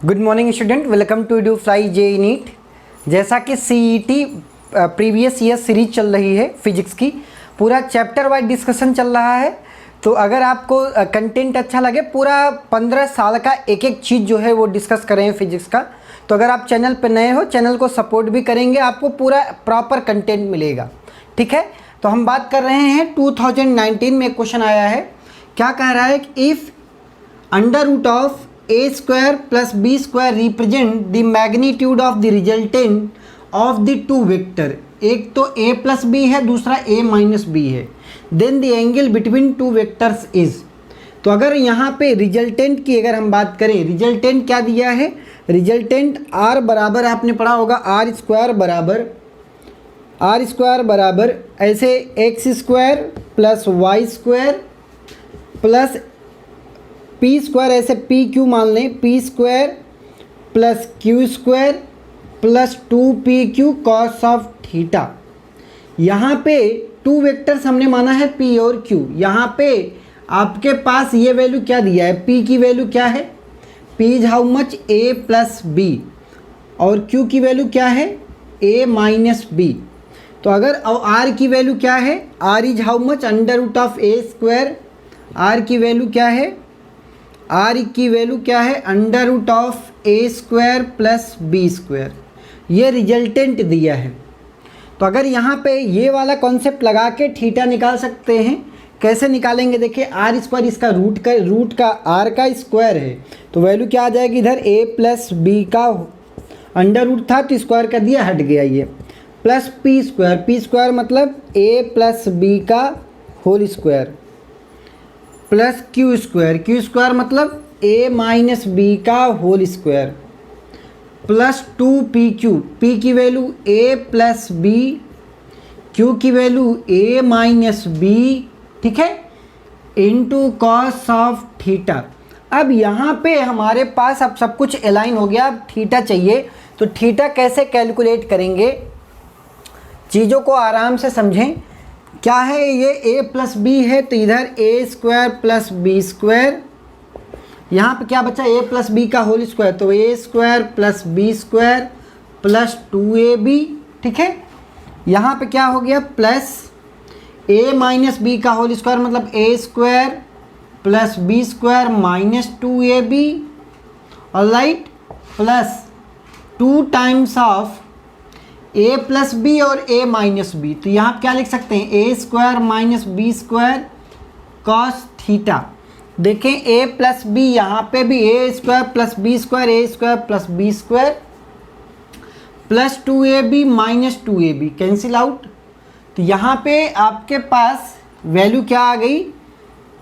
Good morning student, welcome to do fly J NEET. जैसा कि CET previous year series चल रही है फिजिक्स की, पूरा चैप्टर वाइज डिस्कशन चल रहा है। तो अगर आपको कंटेंट अच्छा लगे, पूरा 15 साल का एक एक चीज़ जो है वो डिस्कस करें फिजिक्स का, तो अगर आप चैनल पर नए हो, चैनल को सपोर्ट भी करेंगे, आपको पूरा प्रॉपर कंटेंट मिलेगा। ठीक है, तो हम बात कर रहे हैं 2019 में एक क्वेश्चन आया है। क्या कह रहा है कि if under root of a square plus b square represent the magnitude of the resultant of the two vector, एक तो a plus b है, दूसरा a minus b है, then the angle between two vectors is। तो अगर यहाँ पे resultant की अगर हम बात करें, रिजल्टेंट क्या दिया है, रिजल्टेंट r बराबर आपने पढ़ा होगा आर स्क्वायर बराबर ऐसे x square plus y square plus p square, ऐसे पी क्यू मान लें, p square plus q square plus 2pq cos of theta. यहाँ पे टू वेक्टर्स हमने माना है p और q। यहाँ पे आपके पास ये वैल्यू क्या दिया है, p की वैल्यू क्या है, p is how much a plus b, और q की वैल्यू क्या है a माइनस b। तो अगर r की वैल्यू क्या है, r is how much under root of a square, r की वैल्यू क्या है, r की वैल्यू क्या है under root of a square plus B square. ये रिजल्टेंट दिया है। तो अगर यहाँ पे ये वाला कॉन्सेप्ट लगा के थीटा निकाल सकते हैं। कैसे निकालेंगे, देखिए आर स्क्वायर इसका रूट का आर का स्क्वायर है, तो वैल्यू क्या आ जाएगी, इधर a प्लस बी का अंडर रूट था तो स्क्वायर कर दिया, हट गया ये, प्लस पी स्क्वायर मतलब a प्लस बी का whole square plus q square मतलब a माइनस बी का whole square plus 2pq, p की value a plus b, q की वैल्यू a माइनस बी, ठीक है, इनटू कॉस ऑफ थीटा। अब यहाँ पे हमारे पास अब सब कुछ अलाइन हो गया। अब थीटा चाहिए, तो थीटा कैसे कैलकुलेट करेंगे, चीज़ों को आराम से समझें। क्या है ये, a प्लस बी है तो इधर a square plus B square, यहाँ पे क्या बचा a प्लस बी का होल स्क्वायर, तो a square plus B square plus 2ab, ठीक है। यहाँ पे क्या हो गया, प्लस a माइनस बी का होल स्क्वायर मतलब a square plus B square minus 2ab, alright, plus 2 times of a plus b और a माइनस बी। तो यहाँ क्या लिख सकते हैं, a square minus B square cos theta. देखें a प्लस बी, यहाँ पे भी a square plus B square, a square plus B square plus 2ab minus 2ab cancel out. तो यहाँ पे आपके पास वैल्यू क्या आ गई,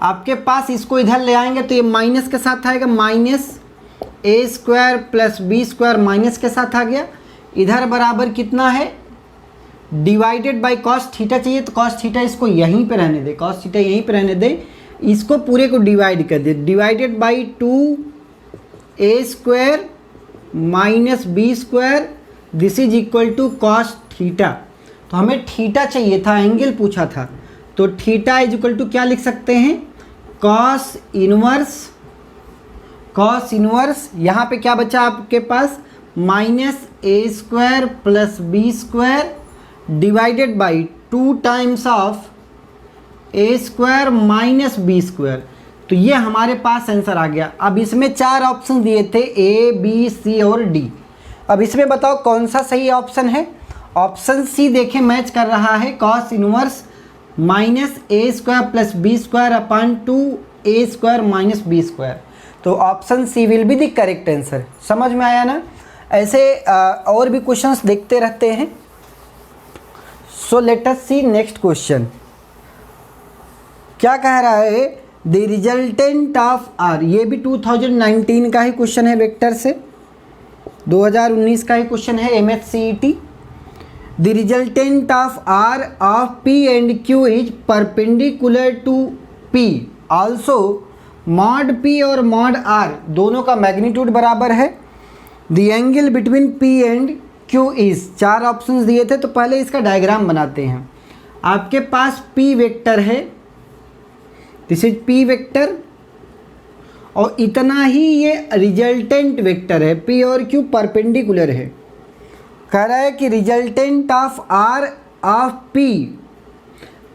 आपके पास इसको इधर ले आएंगे तो ये माइनस के साथ आएगा, minus a square plus B square minus के साथ आ गया, इधर बराबर कितना है, डिवाइडेड बाय कॉस थीटा चाहिए, तो कॉस थीटा इसको यहीं पे रहने दे, कॉस थीटा यहीं पे रहने दे, इसको पूरे को डिवाइड कर दे, divided by 2a square minus B square, this is equal to cos theta. तो हमें थीटा चाहिए था, एंगल पूछा था, तो थीटा इज इक्वल टू क्या लिख सकते हैं, कॉस इनवर्स, यहाँ पे क्या बचा आपके पास, minus a square plus B square divided by 2 times of a square minus B square. तो ये हमारे पास आंसर आ गया। अब इसमें 4 ऑप्शन दिए थे, a b c और d। अब इसमें बताओ कौन सा सही ऑप्शन है। ऑप्शन सी देखें मैच कर रहा है, cos inverse minus a square plus B square upon 2a square minus B square. तो option C will be the correct answer. समझ में आया ना। ऐसे और भी क्वेश्चंस देखते रहते हैं। सो लेट अस सी नेक्स्ट क्वेश्चन। क्या कह रहा है, द रिजल्टेंट ऑफ आर, ये भी 2019 का ही क्वेश्चन है, वेक्टर से 2019 का ही क्वेश्चन है, MHCET। The resultant of R of P and Q is perpendicular to P, also mod P और मॉड आर दोनों का मैग्नीट्यूड बराबर है। The angle between P and Q is, 4 options दिए थे, तो पहले इसका डायग्राम बनाते हैं। आपके पास P वेक्टर है, दिस इज P वेक्टर, और इतना ही ये रिजल्टेंट वेक्टर है, पी और क्यू परपेंडिकुलर है। कह रहा है कि resultant of R of P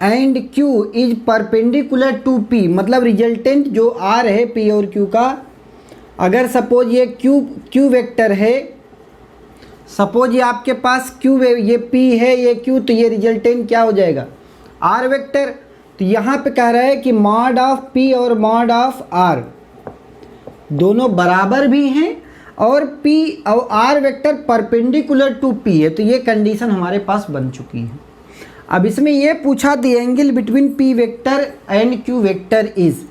and Q is perpendicular to P, मतलब रिजल्टेंट जो आर है पी और क्यू का, अगर सपोज ये क्यू वेक्टर है, सपोज ये आपके पास क्यू, ये पी है ये क्यू, तो ये रिजल्टेंट क्या हो जाएगा आर वेक्टर। तो यहाँ पे कह रहा है कि मॉड ऑफ पी और मॉड ऑफ आर दोनों बराबर भी हैं और पी और R vector perpendicular to P है, तो ये कंडीशन हमारे पास बन चुकी है। अब इसमें ये पूछा the angle between P vector and Q vector is.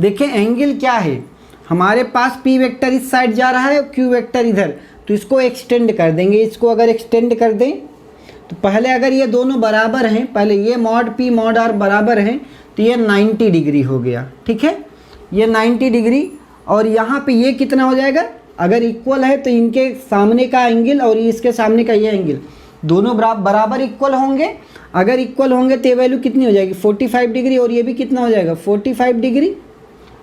देखें एंगल क्या है, हमारे पास पी वेक्टर इस साइड जा रहा है और क्यू वेक्टर इधर, तो इसको एक्सटेंड कर देंगे। इसको अगर एक्सटेंड कर दें तो पहले अगर ये दोनों बराबर हैं, पहले ये मॉड पी मॉड आर बराबर हैं, तो ये 90 डिग्री हो गया, ठीक है, ये 90 डिग्री। और यहाँ पे ये कितना हो जाएगा, अगर इक्वल है तो इनके सामने का एंगल और इसके सामने का ये एंगल दोनों बराबर इक्वल होंगे। अगर इक्वल होंगे तो ये वैल्यू कितनी हो जाएगी 45 डिग्री, और ये भी कितना हो जाएगा 45 डिग्री,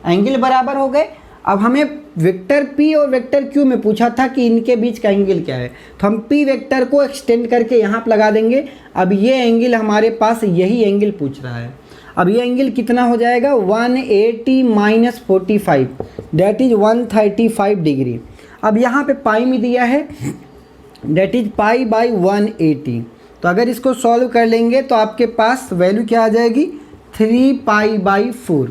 एंगल बराबर हो गए। अब हमें वेक्टर पी और वेक्टर क्यू में पूछा था कि इनके बीच का एंगल क्या है, तो हम पी वेक्टर को एक्सटेंड करके यहाँ पर लगा देंगे। अब ये एंगल हमारे पास यही एंगल पूछ रहा है। अब ये एंगल कितना हो जाएगा 180 माइनस 45, डेट इज 135 डिग्री। अब यहाँ पे पाई में दिया है, डेट इज पाई बाई 180। तो अगर इसको सॉल्व कर लेंगे तो आपके पास वैल्यू क्या आ जाएगी 3 पाई बाई 4।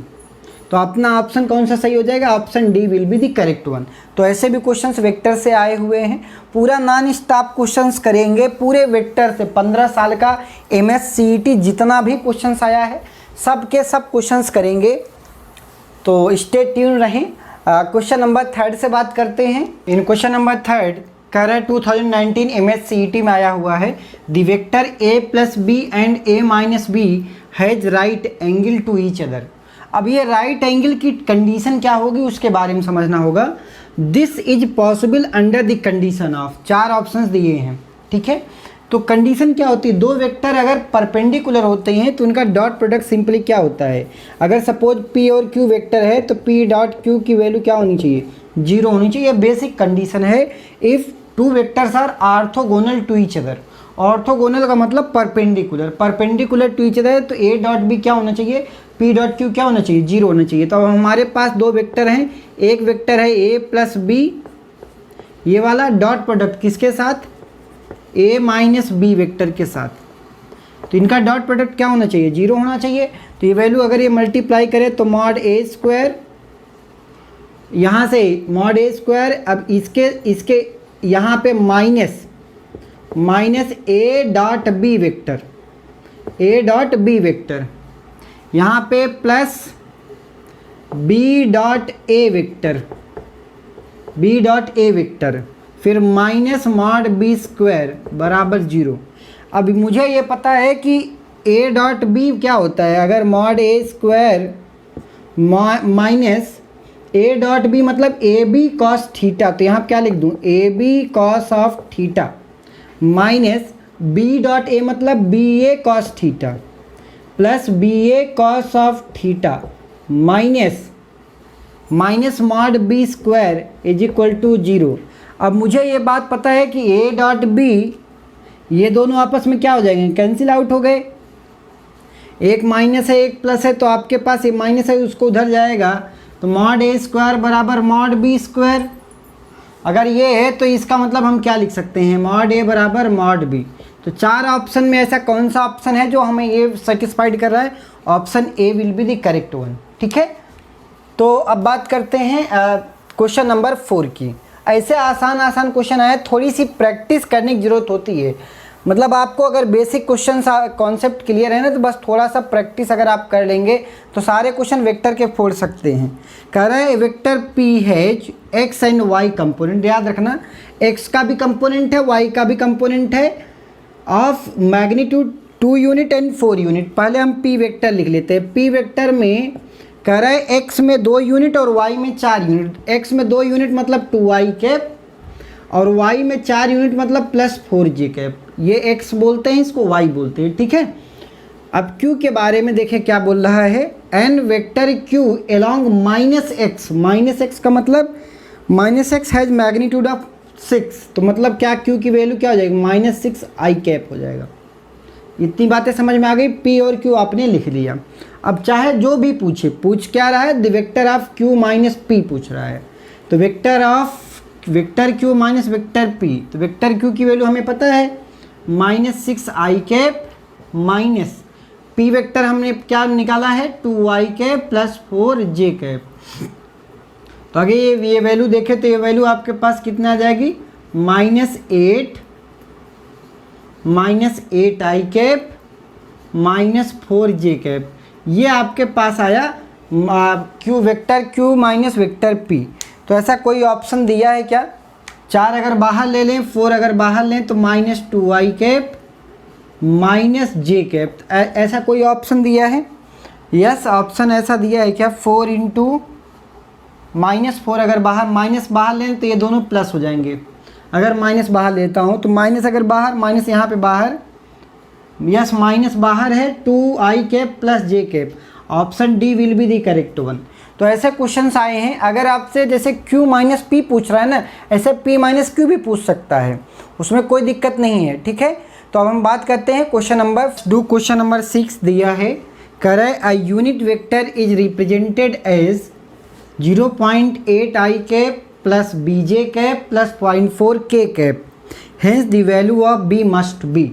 तो अपना ऑप्शन कौन सा सही हो जाएगा, option D will be the correct one. तो ऐसे भी क्वेश्चंस वेक्टर से आए हुए हैं, पूरा नॉन स्टॉप क्वेश्चंस करेंगे पूरे वेक्टर से। 15 साल का MSCET जितना भी क्वेश्चंस आया है सब के सब क्वेश्चंस करेंगे, तो स्टे ट्यून रहें। क्वेश्चन नंबर 3 से बात करते हैं। इन क्वेश्चन नंबर 3 कह रहा है 2019 MSCET में आया हुआ है, the vector a plus b and a minus b has right angle to each other. अब ये राइट एंगल की कंडीशन क्या होगी उसके बारे में समझना होगा। This is possible under the condition of, 4 options दिए हैं, ठीक है। तो कंडीशन क्या होती है, दो वेक्टर अगर परपेंडिकुलर होते हैं तो उनका डॉट प्रोडक्ट सिंपली क्या होता है। अगर सपोज p और q वेक्टर है तो p डॉट q की वैल्यू क्या होनी चाहिए 0 होनी चाहिए। बेसिक कंडीशन है। If two vectors are orthogonal to each other, orthogonal का मतलब perpendicular, perpendicular to each other, तो a डॉट b क्या होना चाहिए, p डॉट q क्या होना चाहिए 0 होना चाहिए। तो हमारे पास दो वेक्टर हैं, एक वेक्टर है a प्लस बी, ये वाला डॉट प्रोडक्ट किसके साथ a माइनस बी वेक्टर के साथ, तो इनका डॉट प्रोडक्ट क्या होना चाहिए 0 होना चाहिए। तो ये वैल्यू अगर ये मल्टीप्लाई करें तो मॉड a स्क्वायर, यहाँ से मॉड a स्क्वायर, अब इसके यहाँ पे minus a dot b vector, a dot b vector, यहाँ पे plus b dot a vector, b dot a vector, फिर माइनस मॉड बी स्क्वायर बराबर 0। अब मुझे ये पता है कि a डॉट बी क्या होता है, अगर mod a square minus a dot b मतलब ए बी कॉस थीटा, तो यहाँ क्या लिख दूँ a b cos of theta, minus b dot a मतलब b a cos theta, plus b a cos of theta, minus mod b square is equal to 0। अब मुझे ये बात पता है कि a डॉट बी ये दोनों आपस में क्या हो जाएंगे, कैंसिल आउट हो गए, एक माइनस है एक प्लस है, तो आपके पास ये माइनस है उसको उधर जाएगा, तो मॉड a स्क्वायर बराबर मॉड b स्क्वायर। अगर ये है तो इसका मतलब हम क्या लिख सकते हैं, मॉड a बराबर मॉड b। तो 4 ऑप्शन में ऐसा कौन सा ऑप्शन है जो हमें ये सेटिस्फाइड कर रहा है, option A will be the correct one, ठीक है। तो अब बात करते हैं क्वेश्चन नंबर 4 की। ऐसे आसान क्वेश्चन आए, थोड़ी सी प्रैक्टिस करने की ज़रूरत होती है। मतलब आपको अगर बेसिक क्वेश्चन कॉन्सेप्ट क्लियर है ना, तो बस थोड़ा सा प्रैक्टिस अगर आप कर लेंगे तो सारे क्वेश्चन वेक्टर के फोड़ सकते हैं। कह रहा है vector P has X and Y component, याद रखना एक्स का भी कंपोनेंट है वाई का भी कंपोनेंट है, of magnitude 2 unit and 4 unit. पहले हम पी वेक्टर लिख लेते हैं। पी वेक्टर में कह रहा है x में 2 यूनिट और y में 4 यूनिट। x में 2 यूनिट मतलब 2y कैप और y में 4 यूनिट मतलब +4j कैप। ये x बोलते हैं, इसको y बोलते हैं, ठीक है। अब Q के बारे में देखें क्या बोल रहा है, n vector Q along minus x का मतलब minus x has magnitude of 6, तो मतलब क्या Q की वैल्यू क्या हो जाएगी, -6 i कैप हो जाएगा। इतनी बातें समझ में आ गई, P और Q आपने लिख लिया। अब चाहे जो भी पूछे, पूछ क्या रहा है, the vector of Q minus P पूछ रहा है, तो vector Q minus vector P, तो वेक्टर Q की वैल्यू हमें पता है -6 i cap minus P vector हमने क्या निकाला है 2i cap plus 4j cap. तो आगे ये वैल्यू देखें तो ये वैल्यू आपके पास कितना आ जाएगी, -8 i cap minus 4j cap. ये आपके पास आया Q vector Q minus vector P। तो ऐसा कोई ऑप्शन दिया है क्या, 4 अगर बाहर ले लें, 4 अगर बाहर लें तो -2i cap minus j cap, ऐसा कोई ऑप्शन दिया है? यस, ऑप्शन ऐसा दिया है क्या, 4 इंटू -4 अगर माइनस बाहर लें तो ये दोनों प्लस हो जाएंगे। अगर माइनस बाहर लेता हूँ तो माइनस अगर बाहर, माइनस यहाँ पे बाहर, यस माइनस बाहर है 2i cap plus j cap, option D will be the correct one. तो ऐसे क्वेश्चंस आए हैं, अगर आपसे जैसे Q माइनस P पूछ रहा है ना, ऐसे P माइनस Q भी पूछ सकता है, उसमें कोई दिक्कत नहीं है, ठीक है। तो अब हम बात करते हैं क्वेश्चन नंबर 6 दिया है, करे a unit vector is represented as 0.8 i cap plus bj cap plus 0.4 k cap, hence the value of b must be.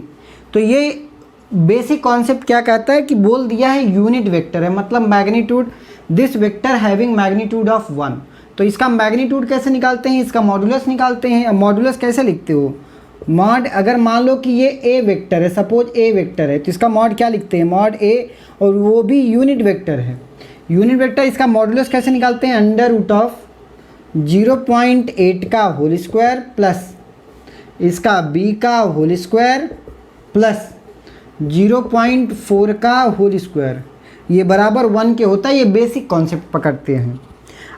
तो ये बेसिक कॉन्सेप्ट क्या कहता है कि बोल दिया है यूनिट वेक्टर है, मतलब magnitude, this vector having magnitude of 1। तो इसका मैग्नीट्यूड कैसे निकालते हैं, इसका मॉडुलस निकालते हैं। अब मॉडुलस कैसे लिखते हो, मॉड, अगर मान लो कि ये ए वेक्टर है, सपोज ए वेक्टर है, तो इसका मॉड क्या लिखते हैं, मॉड ए, और वो भी यूनिट वेक्टर है। यूनिट वेक्टर, इसका मॉडुलस कैसे निकालते हैं, अंडर रूट ऑफ 0.8 का होल स्क्वायर प्लस इसका b का होल स्क्वायर प्लस 0.4 का होल स्क्वायर, ये बराबर 1 के होता है। ये बेसिक कॉन्सेप्ट पकड़ते हैं।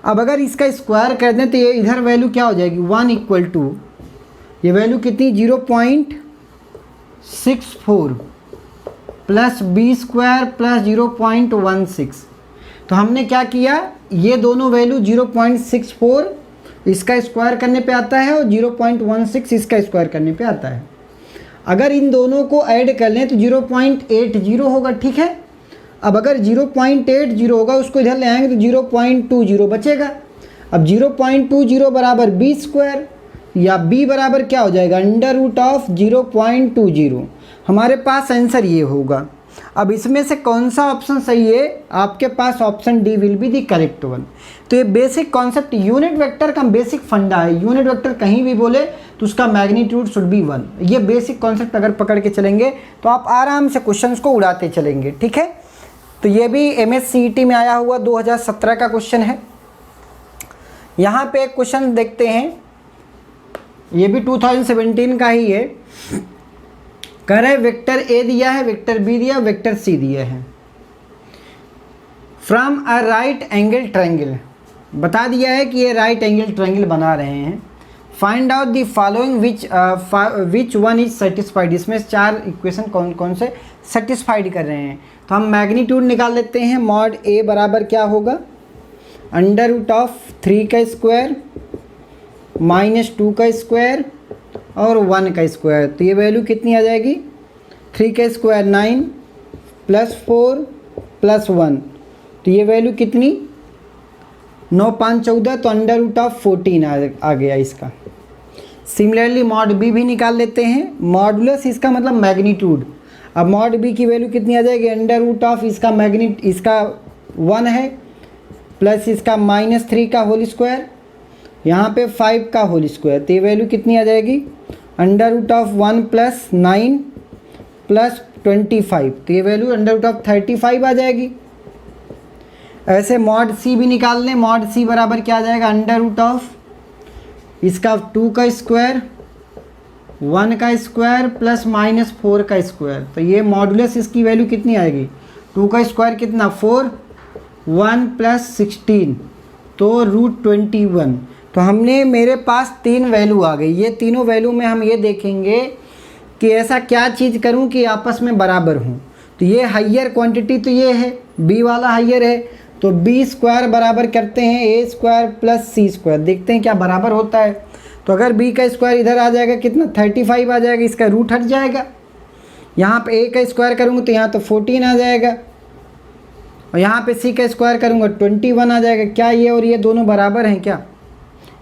अब अगर इसका स्क्वायर कर दें तो ये इधर वैल्यू क्या हो जाएगी, 1 इक्वल टू, ये वैल्यू कितनी 0.64 प्लस बी स्क्वायर प्लस 0.16। तो हमने क्या किया, ये दोनों वैल्यू 0.64 इसका स्क्वायर करने पे आता है और 0.16 इसका स्क्वायर करने पे आता है। अगर इन दोनों को ऐड कर लें तो 0.80 होगा, ठीक है। अब अगर 0.80 होगा, उसको इधर ले आएंगे तो 0.20 बचेगा। अब 0.20 बराबर बी स्क्वायर, या b बराबर क्या हो जाएगा, अंडर रूट ऑफ 0.20। हमारे पास आंसर ये होगा। अब इसमें से कौन सा ऑप्शन सही है, आपके पास option D will be the correct one. तो ये बेसिक कॉन्सेप्ट यूनिट वेक्टर का बेसिक फंडा है। यूनिट वेक्टर कहीं भी बोले तो उसका मैग्नीट्यूड शुड बी 1। ये बेसिक कॉन्सेप्ट अगर पकड़ के चलेंगे तो आप आराम से क्वेश्चंस को उड़ाते चलेंगे, ठीक है। तो ये भी MSCET में आया हुआ 2017 का क्वेश्चन है। यहाँ पे एक क्वेश्चन देखते हैं, ये भी 2017 का ही है। कह रहे वेक्टर ए दिया है, वेक्टर बी दिया, वेक्टर सी दिया है। From a right angle triangle, बता दिया है कि ये राइट एंगल ट्रायंगल बना रहे हैं। Find out the following which one is satisfied. इसमें 4 इक्वेशन कौन कौन से सेटिस्फाइड कर रहे हैं। तो हम मैग्नीट्यूड निकाल लेते हैं। मॉड ए बराबर क्या होगा, अंडर रूट ऑफ 3 का स्क्वायर माइनस 2 का स्क्वायर और 1 का स्क्वायर। तो ये वैल्यू कितनी आ जाएगी, 3 का स्क्वायर 9 प्लस 4 प्लस 1। तो ये वैल्यू कितनी, 9 5 14, तो अंडर रूट ऑफ 14 आ गया इसका। सिमिलरली मॉड बी भी निकाल लेते हैं। मॉडुलस इसका मतलब मैग्नीट्यूड। अब मॉड बी की वैल्यू कितनी आ जाएगी, अंडर रूट ऑफ इसका इसका 1 है प्लस इसका -3 का होल स्क्वायर, यहाँ पे 5 का होल स्क्वायर। तो ये वैल्यू कितनी आ जाएगी, under root of 1 plus 9 plus 25। तो ये वैल्यू अंडर रूट ऑफ 35 आ जाएगी। ऐसे मॉड सी भी निकाल लें। मॉड सी बराबर क्या आ जाएगा, अंडर रूट ऑफ इसका 2 का स्क्वायर 1 का स्क्वायर प्लस -4 का स्क्वायर। तो ये मॉडुलस इसकी वैल्यू कितनी आएगी, 2 का स्क्वायर कितना 4, 1 प्लस 16 तो √21। तो हमने, मेरे पास 3 वैल्यू आ गई। ये तीनों वैल्यू में हम ये देखेंगे कि ऐसा क्या चीज़ करूं कि आपस में बराबर हों। तो ये हाइयर क्वांटिटी तो ये है, बी वाला हाइयर है, तो बी स्क्वायर बराबर करते हैं ए स्क्वायर प्लस सी स्क्वायर, देखते हैं क्या बराबर होता है। तो अगर बी का स्क्वायर इधर आ जाएगा कितना 35 आ जाएगा, इसका रूट हट जाएगा। यहाँ पे ए का स्क्वायर करूँगा तो यहाँ तो 14 आ जाएगा, और यहाँ पे सी का स्क्वायर करूँगा 21 आ जाएगा। क्या ये और ये दोनों बराबर हैं क्या?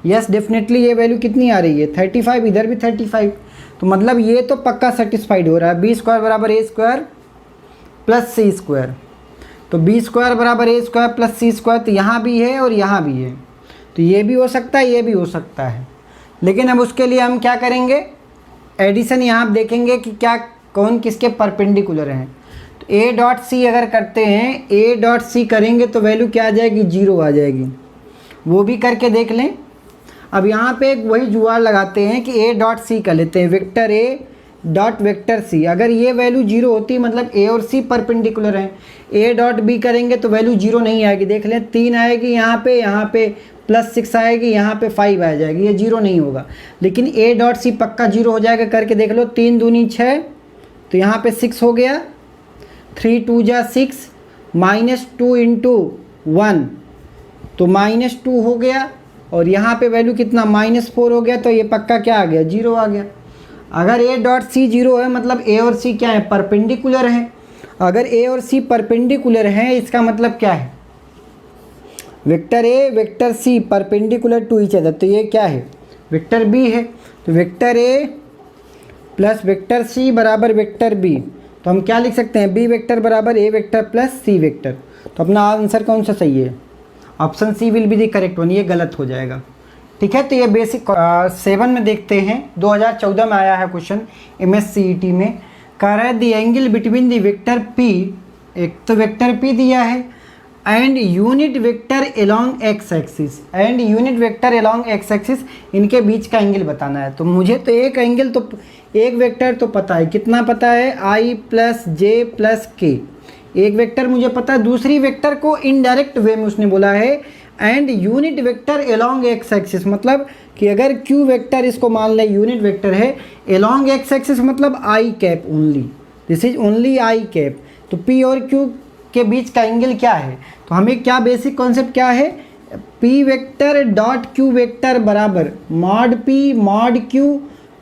यस डेफिनेटली ये वैल्यू कितनी आ रही है 35, इधर भी 35, तो मतलब ये तो पक्का सेटिस्फाइड हो रहा है। बी स्क्वायर बराबर ए स्क्वायर प्लस सी स्क्वायर, तो बी स्क्वायर बराबर ए स्क्वायर प्लस सी स्क्वायर, तो यहाँ भी है और यहाँ भी है, तो ये भी हो सकता है, ये भी हो सकता है। लेकिन अब उसके लिए हम क्या करेंगे, एडिशन यहाँ देखेंगे कि क्या कौन किसके परपेंडिकुलर हैं। तो ए डॉट सी अगर करते हैं, ए डॉट सी करेंगे तो वैल्यू क्या आ जाएगी 0 आ जाएगी, वो भी करके देख लें। अब यहाँ पे एक वही जुगाड़ लगाते हैं कि ए डॉट सी कर लेते हैं, vector A dot vector C. अगर ये वैल्यू 0 होती मतलब ए और सी परपेंडिकुलर हैं, ए डॉट बी करेंगे तो वैल्यू 0 नहीं आएगी। देख लें 3 आएगी यहाँ पे +6 आएगी, यहाँ पे 5 आ जाएगी, ये 0 नहीं होगा। लेकिन ए डॉट सी पक्का 0 हो जाएगा, करके देख लो। 3 दूनी 6, तो यहाँ पे 6 हो गया, 3 2 जा 6, -2 × 1 तो -2 हो गया, और यहाँ पे वैल्यू कितना -4 हो गया, तो ये पक्का क्या आ गया 0 आ गया। अगर ए डॉट सी 0 है मतलब ए और सी क्या है परपेंडिकुलर है। अगर ए और सी परपेंडिकुलर हैं इसका मतलब क्या है, vector A vector C perpendicular to each other, तो ये क्या है वेक्टर बी है। तो vector A plus vector C बराबर वेक्टर बी, तो हम क्या लिख सकते हैं, बी वेक्टर बराबर A vector plus C vector. तो अपना आंसर कौन सा सही है, option C will be the correct one, ये गलत हो जाएगा। ठीक है, तो ये बेसिक 7 में देखते हैं, 2014 में आया है क्वेश्चन MSCET में। कह रहा है दी angle between the vector P, एक तो वेक्टर पी दिया है, and unit vector along x axis, and unit vector along x axis, इनके बीच का एंगल बताना है। तो मुझे तो एक एंगल तो एक वेक्टर तो पता है, कितना पता है I + J + K, एक वेक्टर मुझे पता है। दूसरी वेक्टर को इनडायरेक्ट वे में उसने बोला है and unit vector along x axis, मतलब कि अगर Q वेक्टर इसको मान लें यूनिट वेक्टर है, एलॉन्ग एक्स एक्सिस मतलब I cap only, this is only I cap. तो P और Q के बीच का एंगल क्या है, तो हमें क्या बेसिक कॉन्सेप्ट क्या है, P vector dot Q vector बराबर mod P mod Q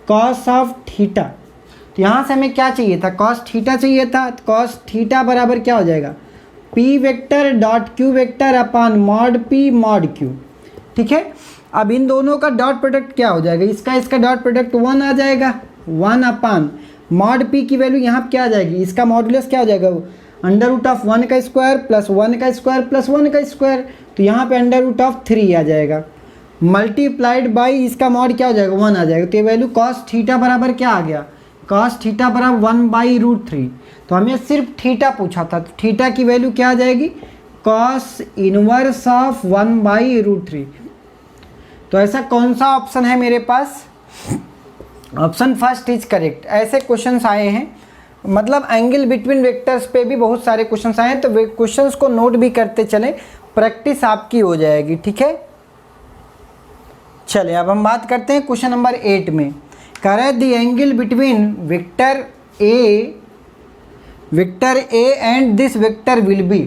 cos of theta. तो यहाँ से हमें क्या चाहिए था, कॉस थीटा चाहिए था, तो कॉस थीटा बराबर क्या हो जाएगा, P vector dot Q vector upon mod P mod Q। ठीक है, अब इन दोनों का डॉट प्रोडक्ट क्या हो जाएगा, इसका डॉट प्रोडक्ट 1 आ जाएगा, 1 अपान मॉड P की वैल्यू यहाँ क्या आ जाएगी, इसका मॉडुलस क्या हो जाएगा, √1 का स्क्वायर प्लस 1 का स्क्वायर प्लस 1 का स्क्वायर, तो यहाँ पे √3 आ जाएगा, मल्टीप्लाइड बाई इसका मॉड क्या हो जाएगा 1 आ जाएगा। तो ये वैल्यू कॉस थीटा बराबर क्या आ गया, कॉस थीटा बराबर 1/√3। तो हमें सिर्फ थीटा पूछा था, तो थीटा की वैल्यू क्या आ जाएगी, कॉस इनवर्स ऑफ 1/√3। तो ऐसा कौन सा ऑप्शन है मेरे पास, ऑप्शन फर्स्ट इज करेक्ट। ऐसे क्वेश्चंस आए हैं, मतलब एंगल बिटवीन वेक्टर्स पे भी बहुत सारे क्वेश्चंस आए हैं, तो वे क्वेश्चंस को नोट भी करते चलें, प्रैक्टिस आपकी हो जाएगी। ठीक है, चलिए अब हम बात करते हैं क्वेश्चन नंबर 8 में। कह रहा है the angle between vector A and this vector will be,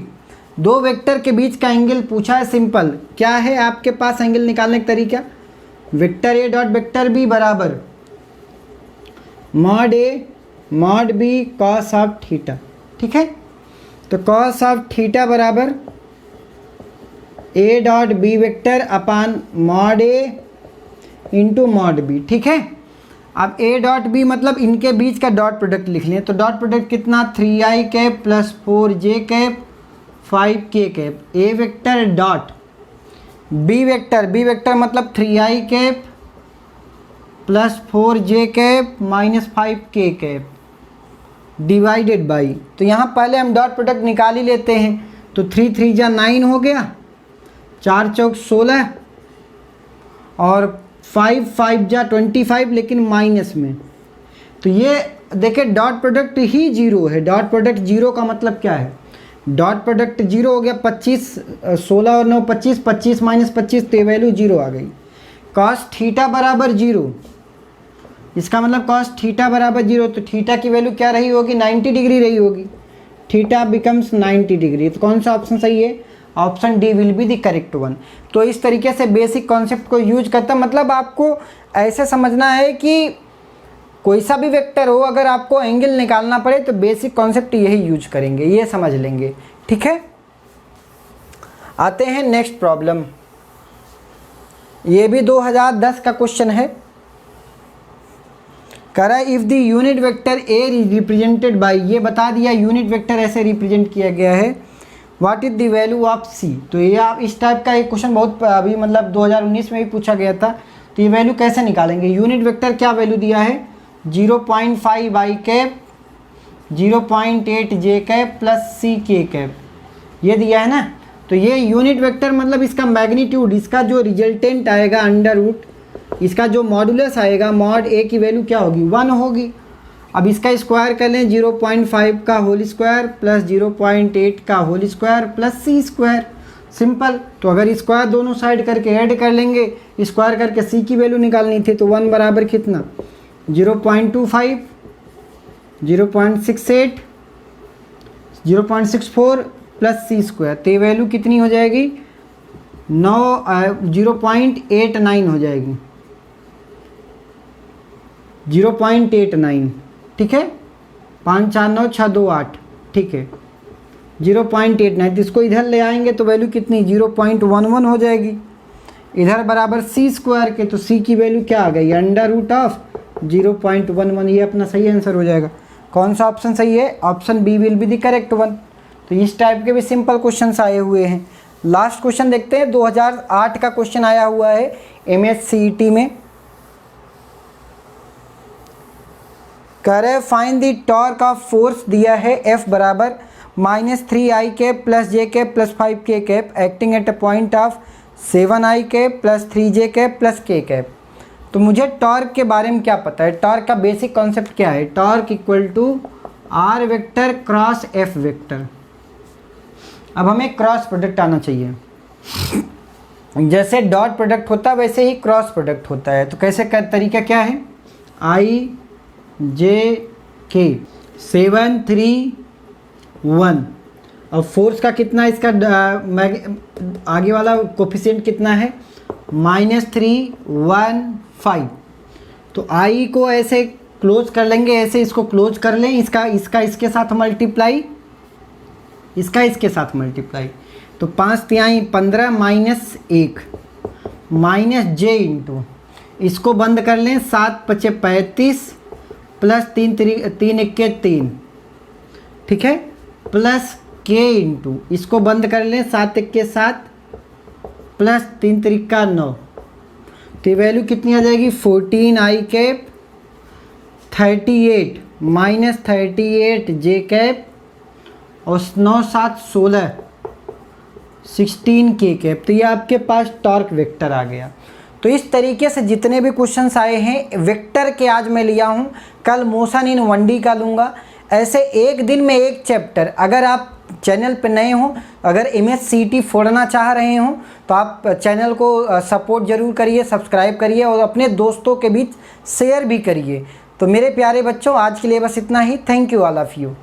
दो वेक्टर के बीच का एंगल पूछा है। सिंपल क्या है आपके पास एंगल निकालने का तरीका, vector A dot vector B बराबर mod A mod B cos of theta. ठीक है, तो कॉस ऑफ थीटा बराबर A dot B vector upon mod A into mod B. ठीक है, अब ए डॉट बी मतलब इनके बीच का डॉट प्रोडक्ट लिख लें, तो डॉट प्रोडक्ट कितना 3i cap plus 4j cap 5k cap. A vector dot B vector मतलब 3i cap plus 4j cap minus 5k cap divided by, तो यहाँ पहले हम डॉट प्रोडक्ट निकाल ही लेते हैं। तो 3 3 जा 9 हो गया, 4 चौक 16 और 5 5 जा 25, लेकिन माइनस में। तो ये देखिए डॉट प्रोडक्ट ही 0 है, डॉट प्रोडक्ट 0 का मतलब क्या है, डॉट प्रोडक्ट 0 हो गया। 25 16 और 9 25, 25 माइनस 25, तो वैल्यू 0 आ गई। कॉस थीटा बराबर 0, इसका मतलब कॉस थीटा बराबर 0, तो थीटा की वैल्यू क्या रही होगी 90 डिग्री रही होगी। Theta becomes 90 degree. तो कौन सा ऑप्शन सही है? Option D will be the correct one. तो इस तरीके से बेसिक कॉन्सेप्ट को यूज करता, मतलब आपको ऐसे समझना है कि कोई सा भी वेक्टर हो, अगर आपको एंगल निकालना पड़े तो बेसिक कॉन्सेप्ट यही यूज करेंगे, ये समझ लेंगे। ठीक है, आते हैं नेक्स्ट प्रॉब्लम। ये भी 2010 का क्वेश्चन है। कह रहा है if the unit vector A represented by, ये बता दिया यूनिट वेक्टर ऐसे रिप्रेजेंट किया गया है, what is the value of C. तो ये आप इस टाइप का एक क्वेश्चन बहुत अभी मतलब 2019 में भी पूछा गया था। तो ये वैल्यू कैसे निकालेंगे? यूनिट वेक्टर क्या वैल्यू दिया है? 0.5 आई कैप, 0.8 जे कैप प्लस सी के कैप, ये दिया है ना। तो ये यूनिट वेक्टर मतलब इसका मैग्नीट्यूड, इसका जो रिजल्टेंट आएगा अंडर रूट, इसका जो मॉडुलस आएगा मॉड ए की वैल्यू क्या होगी? 1 होगी। अब इसका स्क्वायर कर लें, 0.5 का होल स्क्वायर प्लस 0.8 का होल स्क्वायर प्लस सी स्क्वायर, सिंपल। तो अगर स्क्वायर दोनों साइड करके ऐड कर लेंगे, स्क्वायर करके सी की वैल्यू निकालनी थी, तो 1 बराबर कितना? 0.25, 0.68, 0.64 प्लस सी स्क्वायर, तो ये वैल्यू कितनी हो जाएगी? 0.89 हो जाएगी, 0.89। ठीक है, 5 4 9 6 2 8, ठीक है 0.89। तो इसको इधर ले आएंगे तो वैल्यू कितनी? 0.11 हो जाएगी। इधर बराबर सी स्क्वायर के, तो सी की वैल्यू क्या आ गई? Under root of 0.11। ये अपना सही आंसर हो जाएगा। कौन सा ऑप्शन सही है? Option B will be the correct one. तो इस टाइप के भी सिंपल क्वेश्चंस आए हुए हैं। लास्ट क्वेश्चन देखते हैं, 2008 का क्वेश्चन आया हुआ है MSCET में। कह रहे find the torque of force, दिया है F बराबर -3 आई कैप प्लस जे कैप प्लस 5 के cap acting at a point of 7 I cap plus 3 J cap plus के कैप। तो मुझे टॉर्क के बारे में क्या पता है? टॉर्क का बेसिक कॉन्सेप्ट क्या है? Torque equal to R vector cross F vector. अब हमें क्रॉस प्रोडक्ट आना चाहिए। जैसे डॉट प्रोडक्ट होता है वैसे ही क्रॉस प्रोडक्ट होता है। तो कैसे का तरीका क्या है? आई जे के 7 3 1। अब फोर्स का कितना, इसका आगे वाला कोफिशिएंट कितना है? -3 1 5। तो आई को ऐसे क्लोज कर लेंगे, ऐसे इसको क्लोज कर लें, इसका इसके साथ मल्टीप्लाई, इसका इसके साथ मल्टीप्लाई। तो 5 तिहाई 15 -1 माइनस जे इंटू, इसको बंद कर लें, 7 5 35 प्लस 3 3 1 3, ठीक है, प्लस के इंटू, इसको बंद कर लें, 7 1 7 प्लस 3 3 9। तो वैल्यू कितनी आ जाएगी? 14 आई कैप 38 माइनस 38 जे कैप और 9 7 16 16 के कैप। तो ये आपके पास टॉर्क वेक्टर आ गया। तो इस तरीके से जितने भी क्वेश्चंस आए हैं वेक्टर के आज मैं लिया हूँ, कल मोशन इन 1D का लूँगा। ऐसे एक दिन में एक चैप्टर। अगर आप चैनल पर नए हों, अगर MSCET फोड़ना चाह रहे हों तो आप चैनल को सपोर्ट ज़रूर करिए, सब्सक्राइब करिए और अपने दोस्तों के बीच शेयर भी करिए। तो मेरे प्यारे बच्चों, आज के लिए बस इतना ही। Thank you all of you.